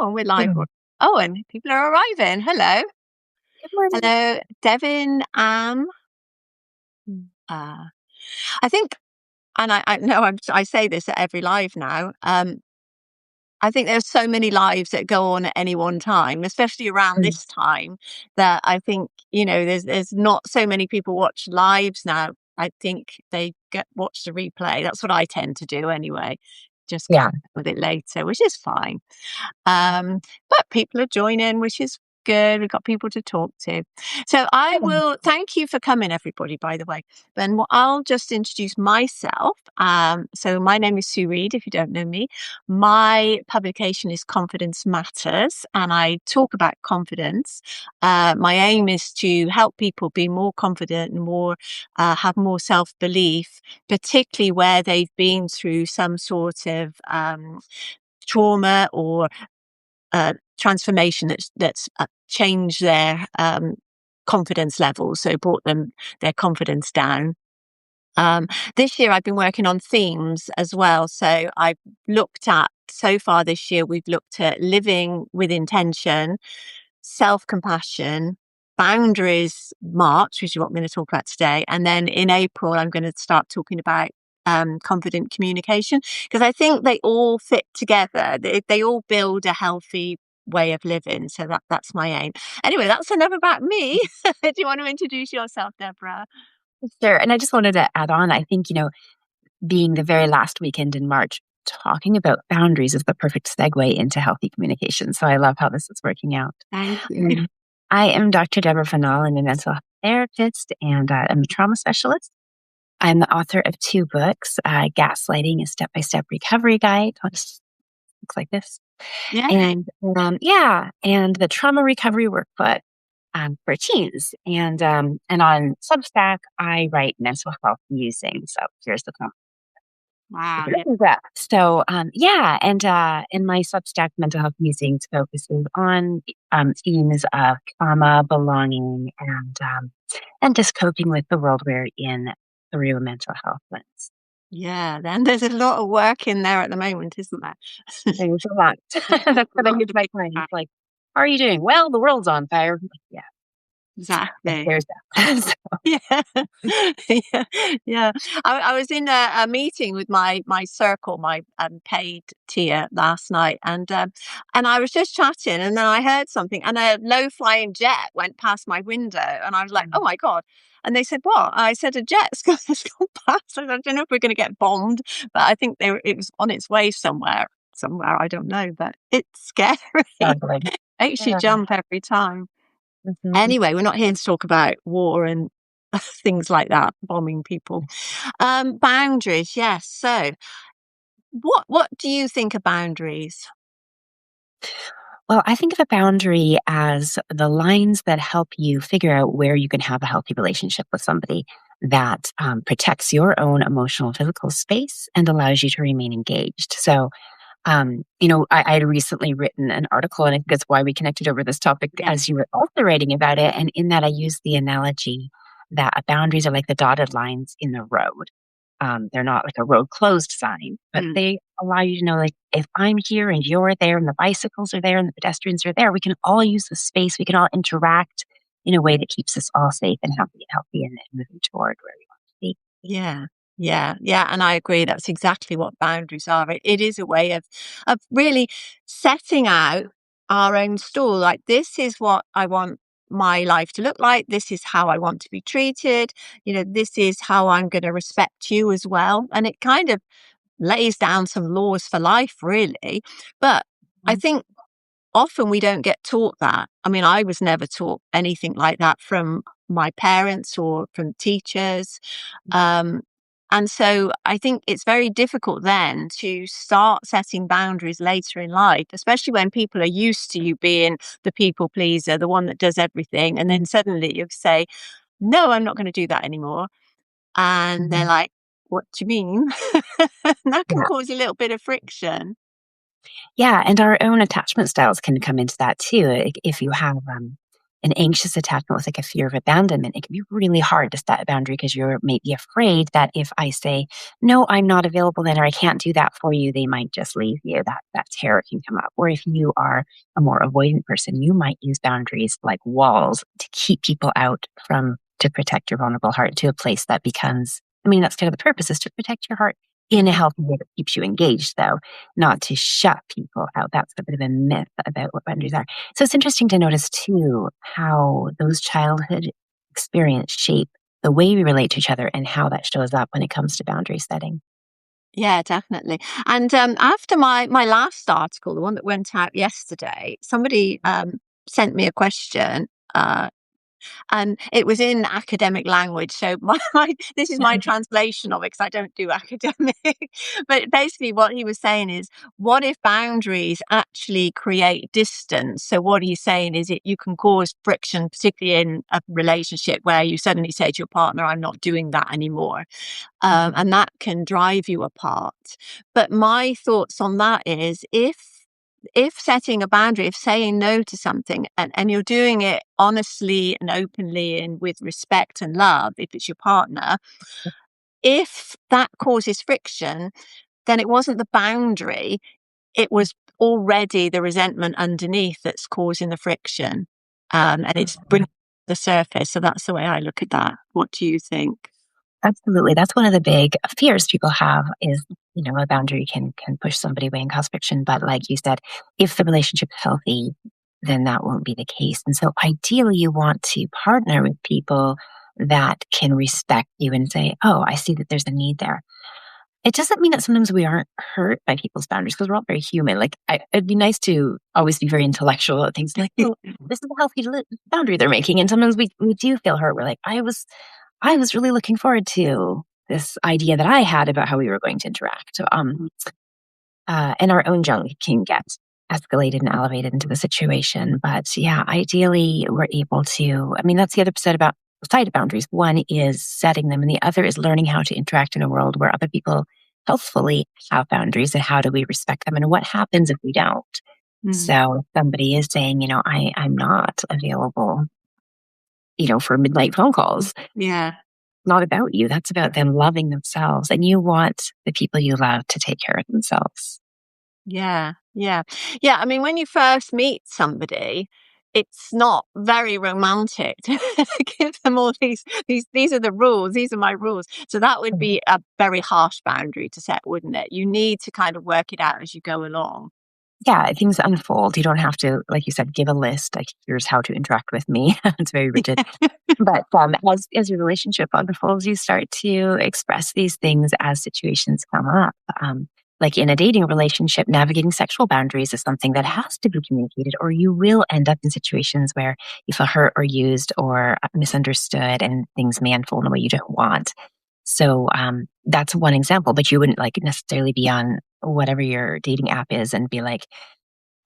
Oh, we're live. Good Oh, and people are arriving. Hello. morning. Hello, Devin. Uh, I think, and I know I say this at every live now. I think there's so many lives that go on at any one time, especially around Mm, this time, that I think, there's not so many people watch lives now. I think they watch the replay. That's what I tend to do anyway. Just catch Yeah. up with it later, which is fine. But people are joining, which is good. We've got people to talk to. So I Good. will thank you for coming, everybody, by the way. Then I'll just introduce myself. So my name is Sue Reid, if you don't know me. My publication is Confidence Matters, and I talk about confidence. My aim is to help people be more confident and have more self-belief, particularly where they've been through some sort of trauma or transformation that's changed their confidence levels, so brought their confidence down. This year I've been working on themes as well. So so far this year, we've looked at living with intention, self-compassion, boundaries, March, which is what I'm going to talk about today. And then in April, I'm going to start talking about confident communication, because I think they all fit together. They all build a healthy way of living. So that's my aim. Anyway, that's enough about me. Do you want to introduce yourself, Deborah? Sure. And I just wanted to add on, I think, being the very last weekend in March, talking about boundaries is the perfect segue into healthy communication. So I love how this is working out. Thank you. I am Dr. Deborah Vinall. I'm a mental health therapist and I'm a trauma specialist. I'm the author of 2 books, Gaslighting, a Step-by-Step Recovery Guide. It looks like this. Yeah. And the Trauma Recovery Workbook for teens. And on Substack, I write mental health musing. So here's the Wow. So and my Substack mental health musings focuses on themes of trauma, belonging, and just coping with the world we're in through a mental health lens. Yeah. Then there's a lot of work in there at the moment, isn't there? There's a lot. That's what I hear to my clients. Like, how are you doing? Well, the world's on fire. Yeah, Exactly. there's that. So, Yeah, yeah, yeah. I was in a meeting with my circle, my paid tier last night, and I was just chatting, and then I heard something, and a low flying jet went past my window, and I was like, "Oh my God!" And they said, "What?" I said, "A jet's has gone past." I don't know if we're going to get bombed, but I think it was on its way somewhere. Somewhere I don't know, but it's scary. struggling. Makes you Yeah. jump every time. Mhm. Anyway, we're not here to talk about war and things like that, bombing people. Boundaries, yes. So, what do you think of boundaries? Well, I think of a boundary as the lines that help you figure out where you can have a healthy relationship with somebody that protects your own emotional and physical space and allows you to remain engaged. So, I had recently written an article, and I think that's why we connected over this topic Yeah. as you were also writing about it. And in that, I used the analogy that boundaries are like the dotted lines in the road. They're not like a road closed sign, but Mm. they allow you to know, like, if I'm here and you're there and the bicycles are there and the pedestrians are there, we can all use the space. We can all interact in a way that keeps us all safe and healthy and moving toward where we want to be. Yeah. Yeah, yeah, and I agree. That's exactly what boundaries are. It is a way of really setting out our own stall. Like, this is what I want my life to look like. This is how I want to be treated. This is how I'm going to respect you as well. And it kind of lays down some laws for life, really. But I Mhm. think often we don't get taught that. I mean, I was never taught anything like that from my parents or from teachers. Um, and so I think it's very difficult then to start setting boundaries later in life, especially when people are used to you being the people pleaser, the one that does everything. And then suddenly you say, no, I'm not going to do that anymore. And they're Mhm. like, what do you mean? And that can Yeah. cause a little bit of friction. Yeah. And our own attachment styles can come into that too. If you have an anxious attachment with like a fear of abandonment, it can be really hard to set a boundary because you're maybe afraid that if I say, no, I'm not available then, or I can't do that for you, they might just leave you. That terror can come up. Or if you are a more avoidant person, you might use boundaries like walls to keep people out from, to protect your vulnerable heart to a place that becomes, I mean, that's kind of the purpose, is to protect your heart in a healthy way that keeps you engaged, though, not to shut people out. That's a bit of a myth about what boundaries are. So it's interesting to notice too how those childhood experience shape the way we relate to each other and how that shows up when it comes to boundary setting. Yeah, definitely. And after my last article, the one that went out yesterday, somebody sent me a question. And it was in academic language. So this is my translation of it because I don't do academic. But basically, what he was saying is, what if boundaries actually create distance? So what he's saying is, you can cause friction, particularly in a relationship where you suddenly say to your partner, "I'm not doing that anymore," and that can drive you apart. But my thoughts on that is, if setting a boundary, if saying no to something, and you're doing it honestly and openly and with respect and love, if it's your partner, if that causes friction, then it wasn't the boundary, it was already the resentment underneath that's causing the friction. And it's bringing it to the surface. So that's the way I look at that. What do you think? Absolutely. That's one of the big fears people have is, a boundary can push somebody away and cause friction. But like you said, if the relationship is healthy, then that won't be the case. And so ideally you want to partner with people that can respect you and say, oh, I see that there's a need there. It doesn't mean that sometimes we aren't hurt by people's boundaries because we're all very human. Like, it'd be nice to always be very intellectual at things like, oh, this is a healthy boundary they're making. And sometimes we do feel hurt. We're like, I was really looking forward to this idea that I had about how we were going to interact. And our own junk can get escalated and elevated into the situation. But yeah, ideally, we're able to. I mean, that's the other side of boundaries. One is setting them, and the other is learning how to interact in a world where other people healthfully have boundaries, and how do we respect them, and what happens if we don't. Mm. So if somebody is saying, I'm not available, for midnight phone calls, Yeah. not about you. That's about them loving themselves. And you want the people you love to take care of themselves. Yeah, yeah. Yeah, I mean, when you first meet somebody, it's not very romantic to give them all these are the rules, these are my rules. So that would Mhm. be a very harsh boundary to set, wouldn't it? You need to kind of work it out as you go along. Yeah, things unfold. You don't have to, like you said, give a list, like, here's how to interact with me. It's very rigid. But as your relationship unfolds, you start to express these things as situations come up. Like in a dating relationship, navigating sexual boundaries is something that has to be communicated, or you will end up in situations where you feel hurt or used or misunderstood, and things may unfold in a way you don't want. So that's one example, but you wouldn't like necessarily be on whatever your dating app is and be like,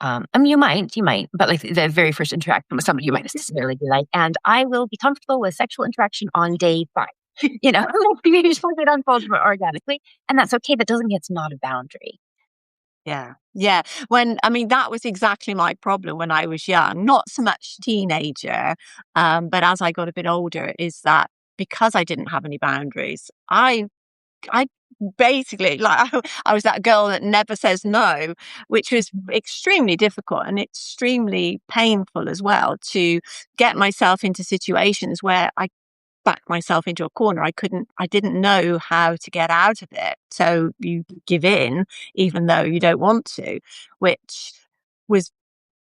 I mean, you might, but like the very first interaction with somebody, you might necessarily be like, and I will be comfortable with sexual interaction on day 5. Usually it unfolds more organically, and that's okay. That doesn't mean it's not a boundary. Yeah. Yeah. I mean, that was exactly my problem when I was young, not so much teenager, but as I got a bit older, is that because I didn't have any boundaries, I basically like I was that girl that never says no, which was extremely difficult and extremely painful as well to get myself into situations where I backed myself into a corner. I didn't know how to get out of it. So you give in even though you don't want to, which was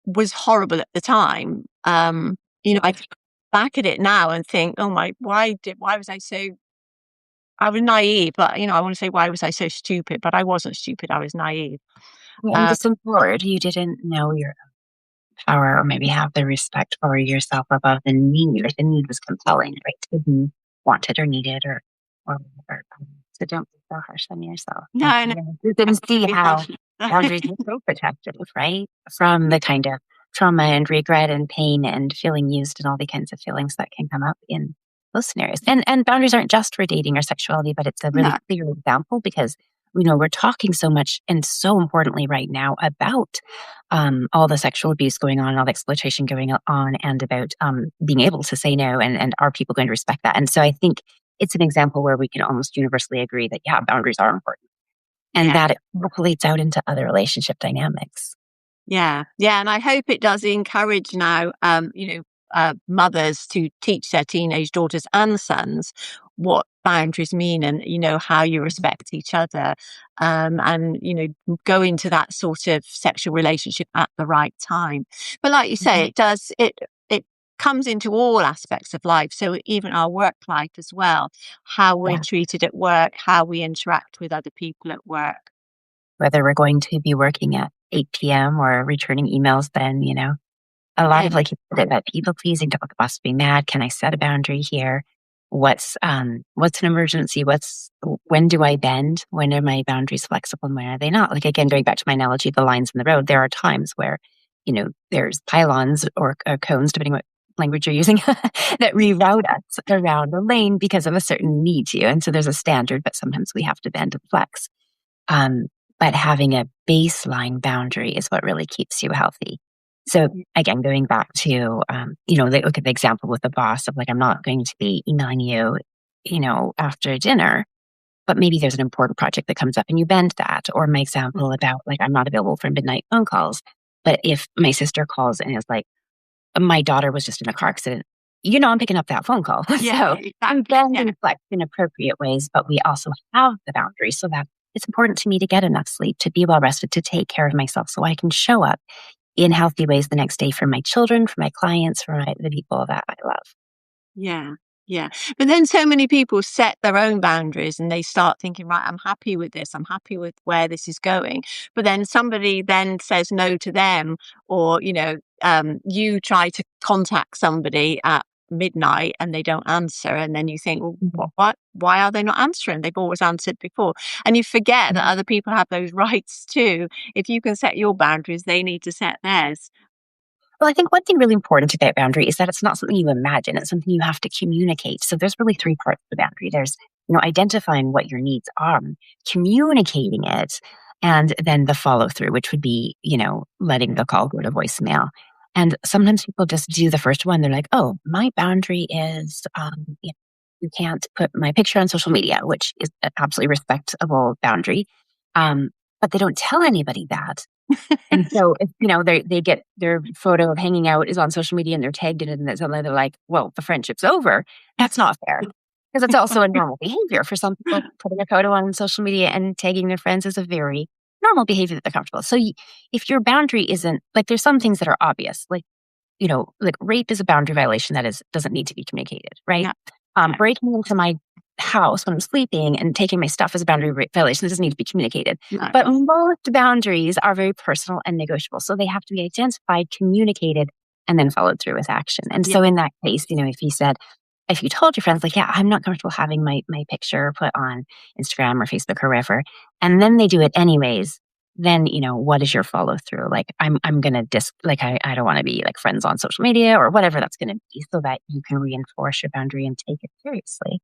was horrible at the time. I look back at it now and think, oh my, why was I so I was naive, but, I wanna say, "Why was I so stupid?" But I wasn't stupid, I was naive. And Um, just forward, you didn't know your power, or maybe have the respect for yourself above the need. Like the need was compelling, right? To be wanted or needed or whatever. So don't be so harsh on yourself. And no, no, you can see we how have boundaries are so protective, right? From the kind of trauma and regret and pain and feeling used and all the kinds of feelings that can come up in those scenarios. And boundaries aren't just for dating or sexuality, but it's a really No, clear example because we're talking so much and so importantly right now about all the sexual abuse going on, all the exploitation going on, and about being able to say no, and are people going to respect that? And so I think it's an example where we can almost universally agree that, yeah, boundaries are important and Yeah. that it percolates out into other relationship dynamics. Yeah, yeah, and I hope it does encourage now, mothers to teach their teenage daughters and sons what boundaries mean, and how you respect each other, and go into that sort of sexual relationship at the right time. But like you say, Mhm. it comes into all aspects of life, so even our work life as well, how we're Yeah. treated at work, how we interact with other people at work. Whether we're going to be working at 8 p.m. or returning emails, then, a lot Yeah, of, like you said, that people pleasing, don't want the boss to be mad. Can I set a boundary here? What's an emergency? When do I bend? When are my boundaries flexible and when are they not? Like, again, going back to my analogy, the lines in the road, there are times where, there's pylons or cones, depending what language you're using, that reroute us around the lane because of a certain need to. And so there's a standard, but sometimes we have to bend and flex. Um, but having a baseline boundary is what really keeps you healthy. So again, going back to, look at the example with the boss of like, I'm not going to be emailing you, after dinner, but maybe there's an important project that comes up and you bend that. Or my example about like, I'm not available for midnight phone calls. But if my sister calls and is like, my daughter was just in a car accident, I'm picking up that phone call. yeah, So I'm exactly. Yeah, bending flex in appropriate ways, but we also have the boundary so that it's important to me to get enough sleep, to be well rested, to take care of myself so I can show up in healthy ways the next day for my children, for my clients, for the people that I love. yeah, yeah. But then so many people set their own boundaries and they start thinking, right, I'm happy with this. I'm happy with where this is going. But then somebody then says no to them, or, you try to contact somebody at midnight and they don't answer. And then you think, well, Mhm. why are they not answering? They've always answered before. And you forget that Mhm. other people have those rights too. If you can set your boundaries, they need to set theirs. Well, I think one thing really important about boundary is that it's not something you imagine, it's something you have to communicate. So there's really three parts to the boundary. There's, identifying what your needs are, communicating it, and then the follow through, which would be, letting the call go to voicemail. And sometimes people just do the first one. They're like, oh, my boundary is, you can't put my picture on social media, which is an absolutely respectable boundary. Um, but they don't tell anybody that. And so if, they get their photo of hanging out is on social media and they're tagged in it and then suddenly they're like, well, the friendship's over. That's not fair. Because it's also a normal behavior for some people. Putting a photo on social media and tagging their friends is a very normal behavior that they're comfortable. So if your boundary isn't like, there's some things that are obvious, like rape is a boundary violation that doesn't need to be communicated, right? Yeah. Yeah. Breaking into my house when I'm sleeping and taking my stuff as a boundary violation that doesn't need to be communicated. No. But most boundaries are very personal and negotiable. So they have to be identified, communicated, and then followed through with action. And Yeah. so in that case, if you told your friends, like, yeah, I'm not comfortable having my picture put on Instagram or Facebook or wherever, and then they do it anyways, then, what is your follow through? Like, I'm going to I don't want to be like friends on social media or whatever that's going to be so that you can reinforce your boundary and take it seriously.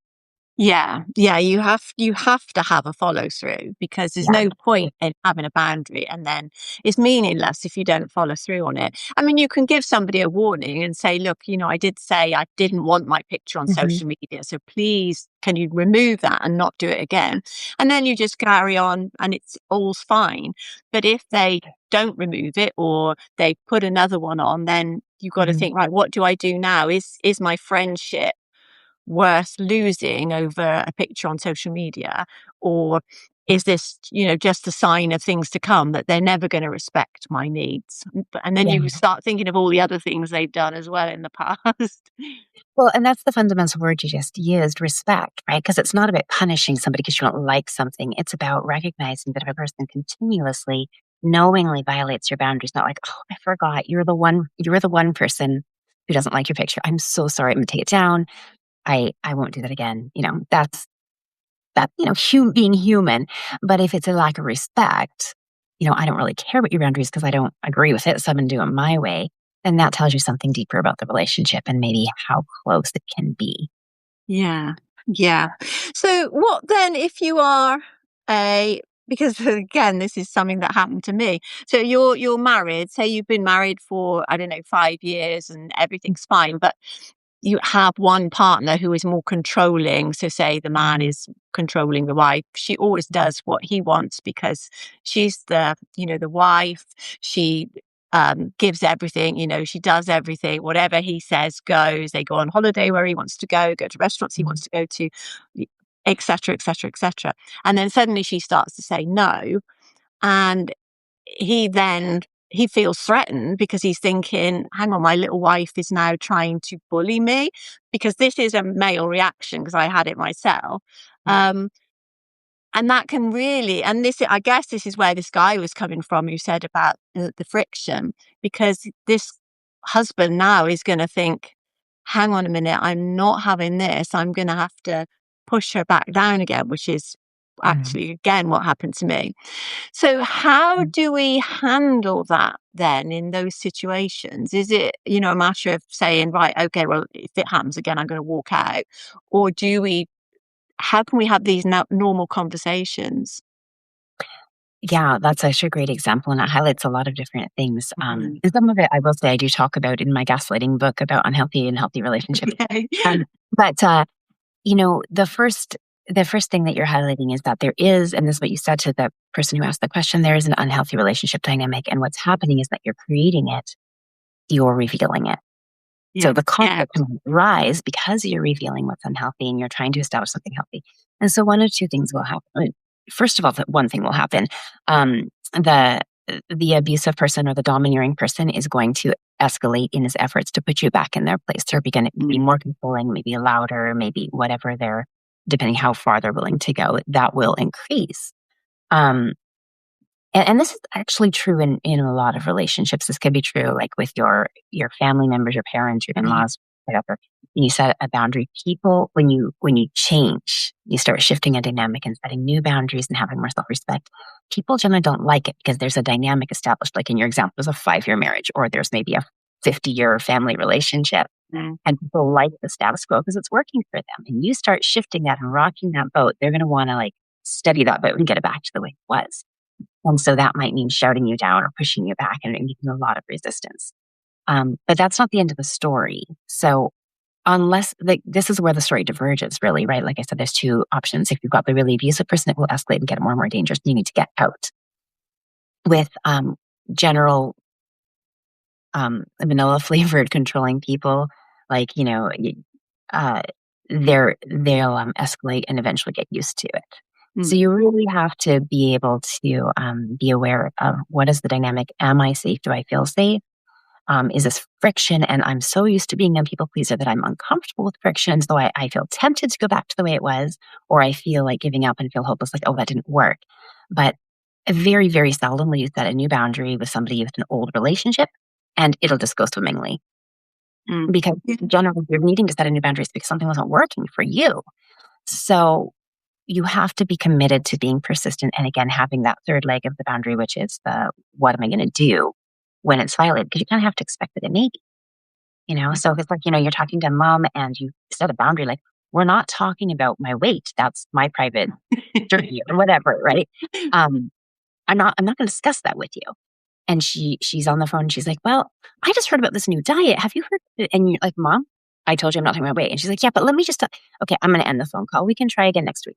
Yeah, yeah, you have to have a follow through, because there's Yeah. no point in having a boundary and then it's meaningless if you don't follow through on it. I mean, you can give somebody a warning and say, look, I did say I didn't want my picture on Hmm. social media, so please can you remove that and not do it again? And then you just carry on and it's all's fine. But if they don't remove it or they put another one on, then you've got to Hmm. think, right, what do I do now? Is my friendship worth losing over a picture on social media? Or is this, just a sign of things to come, that they're never going to respect my needs? And then Yeah. you start thinking of all the other things they've done as well in the past. Well, and that's the fundamental word you just used, respect, right? Because it's not about punishing somebody because you don't like something. It's about recognizing that if a person continuously, knowingly violates your boundaries, not like, oh, I forgot, you're the one person who doesn't like your picture. I'm so sorry. I'm gonna take it down. I won't do that again. That's that, being human. But if it's a lack of respect, I don't really care what your boundaries because I don't agree with it. So I'm going to do it my way. Then that tells you something deeper about the relationship and maybe how close it can be. Yeah. Yeah. So what then if you are a because again, this is something that happened to me. So you're married, say you've been married for, I don't know, 5 years and everything's fine, but you have one partner who is more controlling. So say the man Mhm. is controlling the wife. She always does what he wants because she's the wife. She gives everything, she does everything. Whatever he says goes. They go on holiday where he wants to go to restaurants he wants to go to, etc., etc., etc. And then suddenly she starts to say no. And he feels threatened because he's thinking, hang on, my little wife is now trying to bully me, because this is a male reaction because I had it myself. Um, and that can really, and this, I guess this is where this guy was coming from who said about the friction, because this husband now is going to think, hang on a minute, I'm not having this. I'm going to have to push her back down again, which is Mhm. actually, again, what happened to me. So how Mhm. do we handle that then in those situations? Is it, a matter of saying, right, okay, well, if it happens again, I'm going to walk out? Or how can we have these normal conversations? Yeah, that's actually a great example, and it highlights a lot of different things. Mhm. And some of it, I will say, I do talk about in my gaslighting book about unhealthy and healthy relationships. Okay. But the first thing that you're highlighting is that there is, and this is what you said to the person who asked the question, there is an unhealthy relationship dynamic, and what's happening is that you're creating it, you're revealing it. So Yeah. the Yeah. conflict can rise because you're revealing what's unhealthy and you're trying to establish something healthy. And so one of two things will happen. First of all, that one thing will happen. The abusive person or the domineering person is going to escalate in his efforts to put you back in their place. They're going to be Mm. more controlling, maybe louder, maybe whatever they're, depending how far they're willing to go, that will increase. Um, and this is actually true in a lot of relationships. This could be true like with your family members, your parents, your Mm. in-laws, whatever. And you set a boundary. People, when you change, you start shifting a dynamic and setting new boundaries and having more self-respect. People generally don't like it because there's a dynamic established. Like in your example, there's a 5-year marriage, or there's maybe a 50-year family relationship. Mm. And people like the status quo because it's working for them. And you start shifting that and rocking that boat, they're going to want to like steady that boat and get it back to the way it was. And so that might mean shouting you down or pushing you back and meeting a lot of resistance. But that's not the end of the story. So unless like this is where the story diverges, really, right? Like I said, there's two options. If you've got the really abusive person, it will escalate and get more and more dangerous. You need to get out. With general vanilla flavored controlling people, like uh, they'll escalate and eventually get used to it. So Mm. you really have to be able to be aware of what is the dynamic. Am I safe? Do I feel safe? Is this friction? And I'm so used to being a people pleaser that I'm uncomfortable with friction. So I feel tempted to go back to the way it was, or I feel like giving up and feel hopeless, like, oh, that didn't work. But very, very seldom will you set a new boundary with somebody with an old relationship and it'll just go swimmingly. Mm. Because Yeah. generally you're needing to set a new boundaries because something wasn't working for you. So you have to be committed to being persistent and again having that third leg of the boundary, which is the what am I going to do when it's violated? Because you kind of have to expect that it may be. So if it's like, you're talking to mom and you set a boundary, like, we're not talking about my weight. That's my private journey or whatever, right? Um, I'm not going to discuss that with you. And she's on the phone and she's like, well, I just heard about this new diet. Have you heard? And you're like, mom, I told you I'm not talking about weight. And she's like, yeah, but let me just, okay, I'm going to end the phone call. We can try again next week.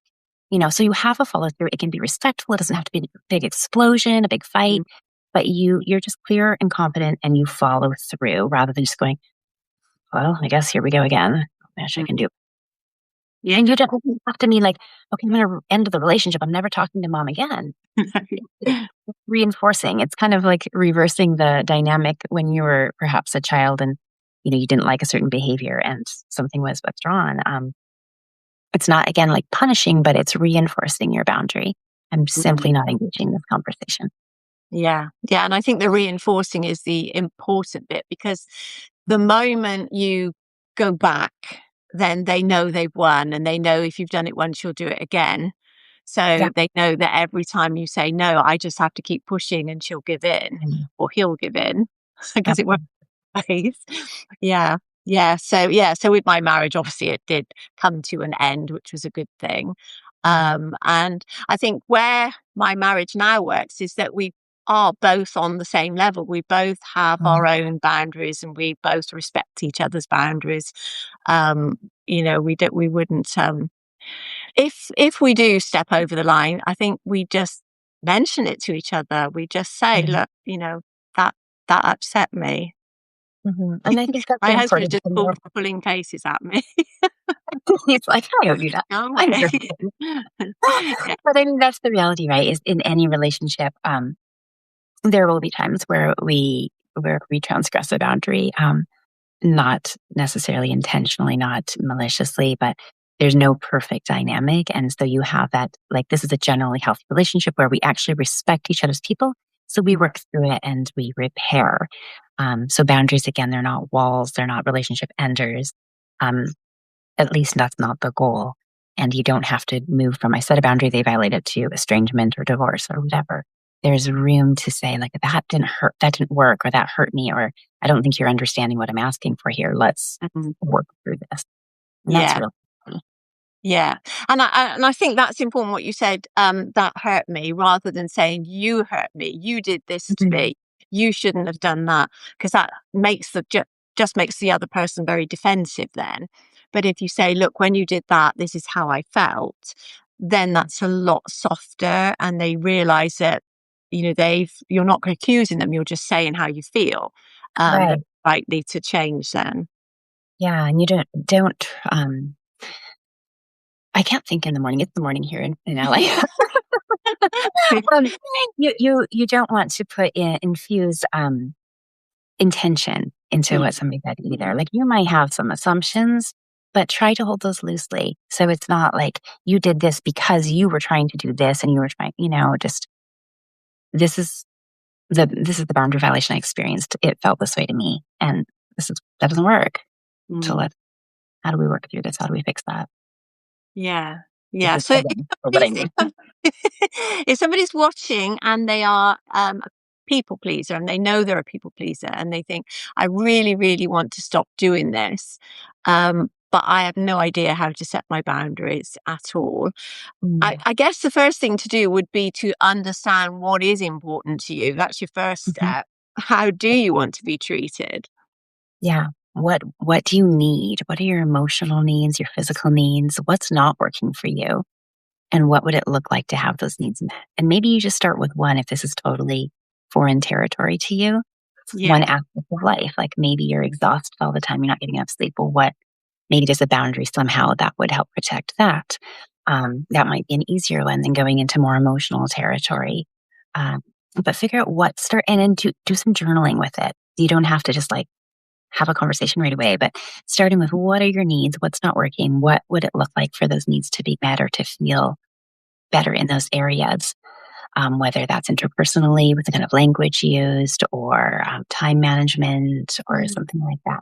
So you have a follow through. It can be respectful. It doesn't have to be a big explosion, a big fight, Mm. but you're just clear and confident and you follow through rather than just going, well, I guess here we go again. Wish I Mm. can do. Yeah. And you don't have to mean like, okay, I'm going to end the relationship. I'm never talking to mom again. It's reinforcing. It's kind of like reversing the dynamic when you were perhaps a child and you didn't like a certain behavior and something was withdrawn. It's not again like punishing, but it's reinforcing your boundary. I'm simply Mm. not engaging in this conversation. Yeah. Yeah. And I think the reinforcing is the important bit, because the moment you go back, then they know they've won, and they know if you've done it once, you'll do it again. Yeah. So they know that every time you say no, I just have to keep pushing and she'll give in, Mm, or he'll give in, because it works absolutely. both ways. Yeah. Yeah. So with my marriage, obviously it did come to an end, which was a good thing. And I think where my marriage now works is that we are both on the same level. We both have Mm. our own boundaries, and we both respect each other's boundaries. Um, we wouldn't, if we do step over the line, I think we just mention it to each other. We just say, Yeah. look, that, that upset me. And I think that's My husband is important just to know. pulling faces at me. He's like, I don't do that. Go I away. never. Yeah. But I mean, that's the reality, right? Is in any relationship, there will be times where we transgress a boundary, not necessarily intentionally, not maliciously, but there's no perfect dynamic. And so you have that, like, this is a generally healthy relationship where we actually respect each other's people. So we work through it and we repair. So boundaries, again, they're not walls, they're not relationship enders. Um, at least that's not the goal. And you don't have to move from I set a boundary, they violated to estrangement or divorce or whatever. There's room to say, like, that didn't hurt, that didn't work, or that hurt me, or I don't think you're understanding what I'm asking for here. Let's Mhm. work through this. And that's Yeah. really key. Yeah. And I think that's important what you said, that hurt me, rather than saying you hurt me, you did this to Mhm. me, you shouldn't have done that, because that makes just makes the other person very defensive then. But if you say, look, when you did that, this is how I felt, then that's a lot softer, and they realize that, you're not accusing them, you're just saying how you feel. They're Right. likely to change then. Yeah. And you don't, I can't think in the morning. It's the morning here in LA. um, you don't want to infuse, intention into what Mm, somebody said either. mm, Like, you might have some assumptions, but try to hold those loosely. So it's not like you did this because you were trying to do this and you were trying, just this is this is the boundary violation I experienced. It felt this way to me. And that doesn't work. So mm. how do we work through this? How do we fix that? Yeah. This Yeah. is So if again for what I somebody's mean. if somebody's watching and they are, a people pleaser, and they know they're a people pleaser, and they think, I really, really want to stop doing this, but I have no idea how to set my boundaries at all. Mm. I guess the first thing to do would be to understand what is important to you. That's your first Mhm. step. How do you want to be treated? Yeah. What do you need? What are your emotional needs, your physical needs? What's not working for you? And what would it look like to have those needs met? And maybe you just start with one if this is totally foreign territory to you. One Yeah. aspect of life, like maybe you're exhausted all the time, you're not getting enough sleep. Well, what maybe there's a boundary somehow that would help protect that. That might be an easier one than going into more emotional territory. Um, but figure out start and then do some journaling with it. You don't have to just like have a conversation right away, but starting with what are your needs? What's not working? What would it look like for those needs to be met or to feel better in those areas? Whether that's interpersonally with the kind of language used or time management or Mm, something like that.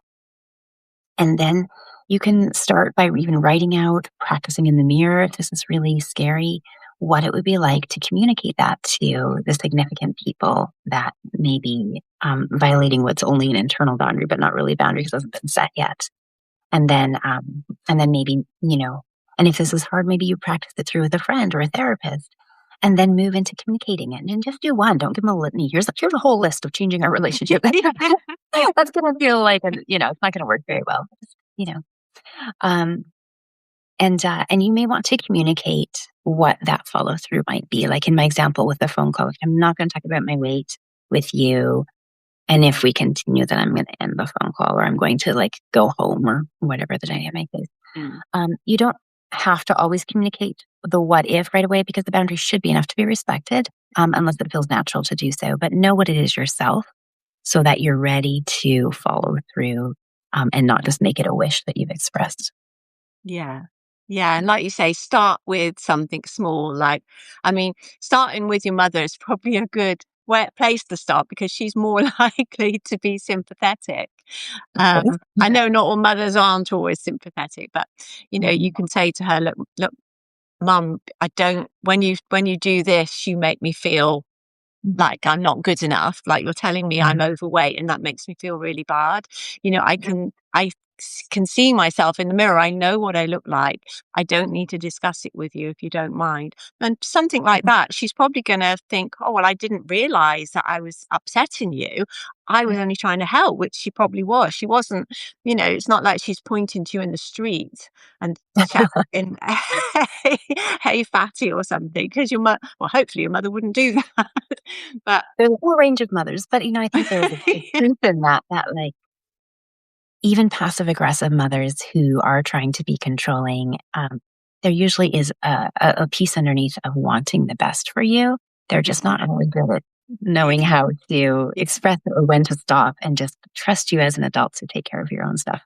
And then you can start by even writing out, practicing in the mirror if this is really scary, what it would be like to communicate that to the significant people that may be violating what's only an internal boundary, but not really a boundary because it hasn't been set yet. And then maybe, and if this is hard, maybe you practice it through with a friend or a therapist and then move into communicating it and just do one. Don't give them a litany. Here's a whole list of changing our relationship. That's going to feel like, it's not going to work very well. You know, um, and you may want to communicate what that follow through might be. Like in my example with the phone call, I'm not going to talk about my weight with you. And if we continue, then I'm going to end the phone call or I'm going to like go home or whatever the dynamic is. mm. You don't have to always communicate the what if right away because the boundary should be enough to be respected, unless it feels natural to do so. But know what it is yourself so that you're ready to follow through and not just make it a wish that you've expressed. Yeah. Yeah. And like you say, start with something small. Like, I mean, starting with your mother is probably a good place to start, because she's more likely to be sympathetic. Okay. I Yeah. know not all mothers aren't always sympathetic, but you can say to her, look, mum, I don't, when you do this, you make me feel like I'm not good enough. Like, you're telling me I'm overweight, and that makes me feel really bad. I can see myself in the mirror. I know what I look like. I don't need to discuss it with you if you don't mind. And something like that, she's probably going to think, oh, well, I didn't realize that I was upsetting you. I was only trying to help, which she probably was. She wasn't, it's not like she's pointing to you in the street and shouting, hey, hey, fatty or something, because well, hopefully your mother wouldn't do that. But There's a whole range of mothers, but I think there's a truth in that like even passive aggressive mothers who are trying to be controlling, there usually is a piece underneath of wanting the best for you. They're just not really good at knowing how to express it or when to stop and just trust you as an adult to take care of your own stuff.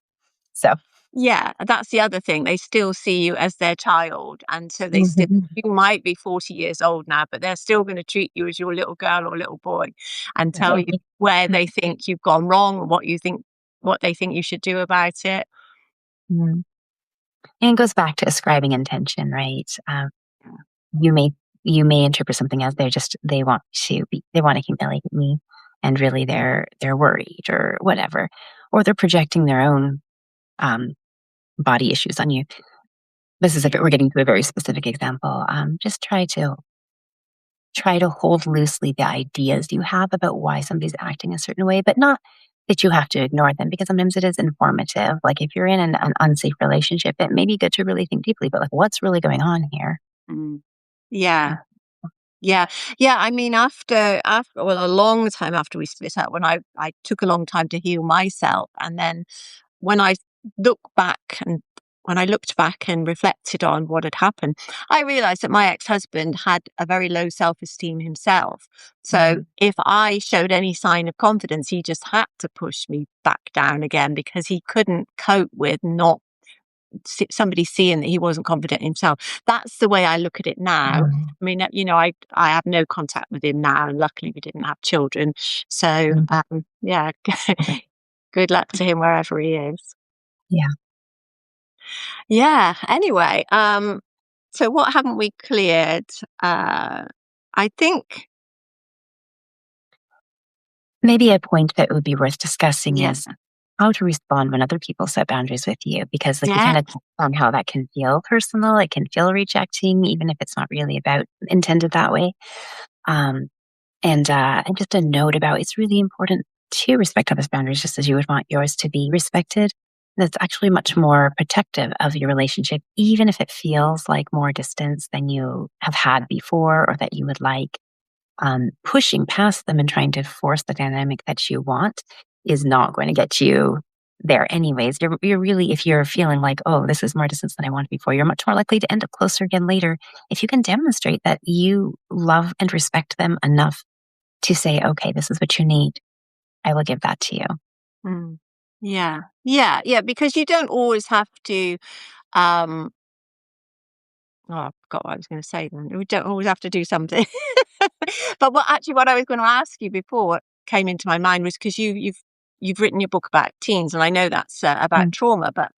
So, yeah, that's the other thing. They still see you as their child. And so mhm. you might be 40 years old now, but they're still going to treat you as your little girl or little boy and tell you where they think you've gone wrong or what they think you should do about it. Mhm. And it goes back to ascribing intention, right? You may you may interpret something as they want to humiliate me, and really they're worried or whatever, or they're projecting their own um, body issues on you. This is if we're getting to a very specific example. Just try to hold loosely the ideas you have about why somebody's acting a certain way, but not that you have to ignore them because sometimes it is informative. Like if you're in an unsafe relationship, it may be good to really think deeply about like what's really going on here. Mm. Yeah. Yeah. Yeah. I mean, well, a long time after we split up, when I took a long time to heal myself. And then when I look back and when I looked back and reflected on what had happened, I realized that my ex-husband had a very low self-esteem himself. So Mhm. if I showed any sign of confidence, he just had to push me back down again because he couldn't cope with not somebody seeing that he wasn't confident himself. That's the way I look at it now. Mhm. I mean, I have no contact with him now, and luckily we didn't have children. So, Mhm. yeah, good luck to him wherever he is. Yeah. Yeah. Anyway, so what haven't we cleared? I think, Maybe a point that would be worth discussing yeah, is how to respond when other people set boundaries with you, because like we yeah, kind of touched on how that can feel personal, it can feel rejecting, even if it's not really about intended that way. Um, and just a note about it's really important to respect others' boundaries just as you would want yours to be respected. That's actually much more protective of your relationship, even if it feels like more distance than you have had before or that you would like. Pushing past them and trying to force the dynamic that you want is not going to get you there anyways. You're really, if you're feeling like, oh, this is more distance than I wanted before, you're much more likely to end up closer again later if you can demonstrate that you love and respect them enough to say, okay, this is what you need. I will give that to you. mm, yeah, yeah, yeah, because you don't always have to. Um, Oh, I forgot what I was going to say then. We don't always have to do something. But what I was going to ask you before what came into my mind was because you've written your book about teens, and I know that's about Mm. trauma. But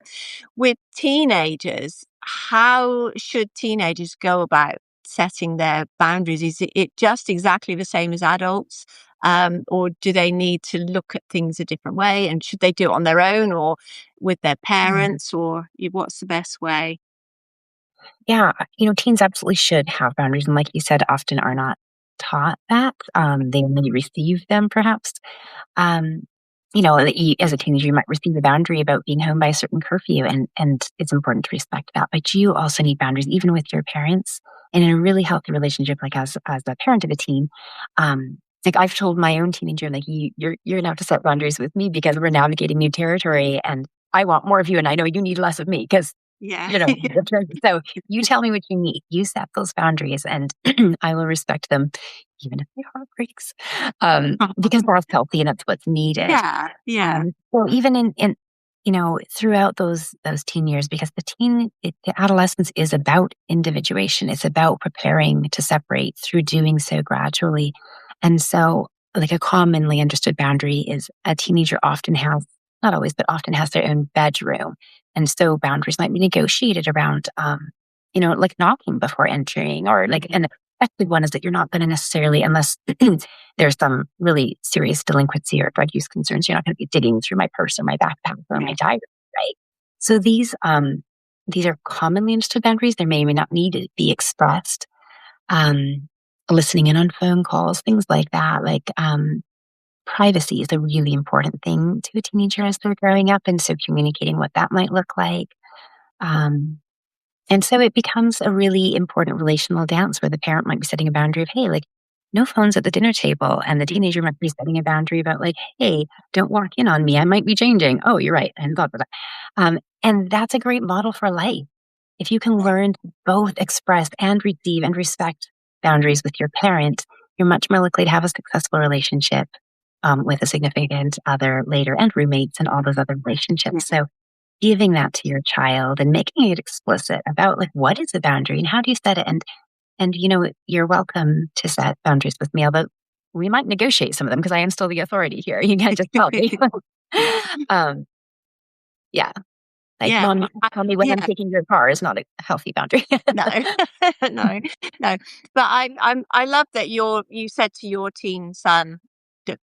with teenagers, how should teenagers go about setting their boundaries? Is it just exactly the same as adults, or do they need to look at things a different way? And should they do it on their own, or with their Mm. parents, or what's the best way? Yeah, teens absolutely should have boundaries. And like you said, often are not taught that. They only receive them perhaps. Um, that as a teenager, you might receive a boundary about being home by a certain curfew, and it's important to respect that. But you also need boundaries, even with your parents, and in a really healthy relationship, like as a parent of a teen. Like I've told my own teenager, like you're gonna have to set boundaries with me because we're navigating new territory, and I want more of you, and I know you need less of me because Yeah. so you tell me what you need. You set those boundaries, and I will respect them, even if my heart breaks, because that's healthy and that's what's needed. Yeah, yeah. So even in throughout those teen years, because the adolescence is about individuation. It's about preparing to separate through doing so gradually, and so like a commonly understood boundary is a teenager often has not always, but often has their own bedroom, and so boundaries might be negotiated around, like knocking before entering, or like Mhm. an effective one is that you're not going to necessarily, unless there's some really serious delinquency or drug use concerns, you're not going to be digging through my purse or my backpack or my diary. right? So these are commonly understood boundaries. They may or may not need to be expressed. Um, Listening in on phone calls, things like that. Like privacy is a really important thing to a teenager as they're growing up, and so communicating what that might look like. Um, and so it becomes a really important relational dance where the parent might be setting a boundary of, hey, like, no phones at the dinner table. And the teenager might be setting a boundary about, like, hey, don't walk in on me. I might be changing. Oh, you're right. And blah, blah, blah. And that's a great model for life. If you can learn to both express and receive and respect boundaries with your parent, you're much more likely to have a successful relationship with a significant other later and roommates and all those other relationships. So giving that to your child and making it explicit about like what is the boundary and how do you set it and you're welcome to set boundaries with me, although we might negotiate some of them because I am still the authority here. You can't just tell me. um yeah, like Yeah, mom, tell me when I'm yeah. taking your car is not a healthy boundary. No, no, no. But I love that you said to your teen son,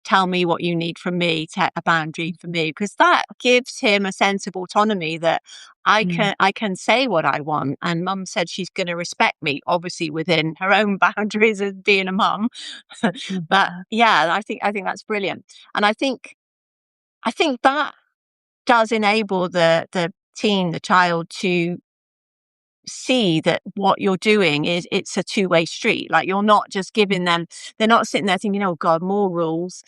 Tell me what you need from me, set a boundary for me," because that gives him a sense of autonomy that Mm, I can say what I want, and mum said she's going to respect me, obviously within her own boundaries as being a mum. But mhm. yeah, I think that's brilliant, and I think that does enable the teen, the child to see that what you're doing is it's a two-way street. Like you're not just giving them, they're not sitting there thinking, oh God, more rules.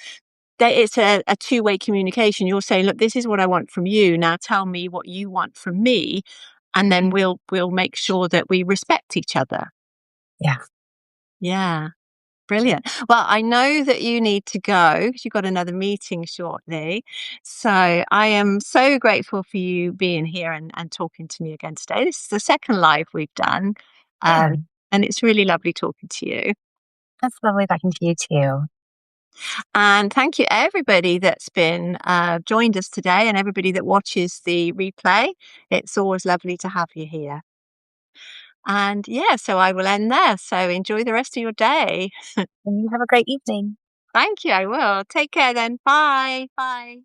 It's a two-way communication. You're saying, look, this is what I want from you. Now tell me what you want from me. And then we'll make sure that we respect each other. Yeah. Yeah. Brilliant. Well, I know that you need to go 'cause you've got another meeting shortly. So I am so grateful for you being here and talking to me again today. This is the second live we've done. Yeah. And it's really lovely talking to you. That's lovely talking to you too. And thank you, everybody that's been joined us today and everybody that watches the replay. It's always lovely to have you here. And yeah, so I will end there. So enjoy the rest of your day. And you have a great evening. Thank you. I will. Take care then. Bye. Bye.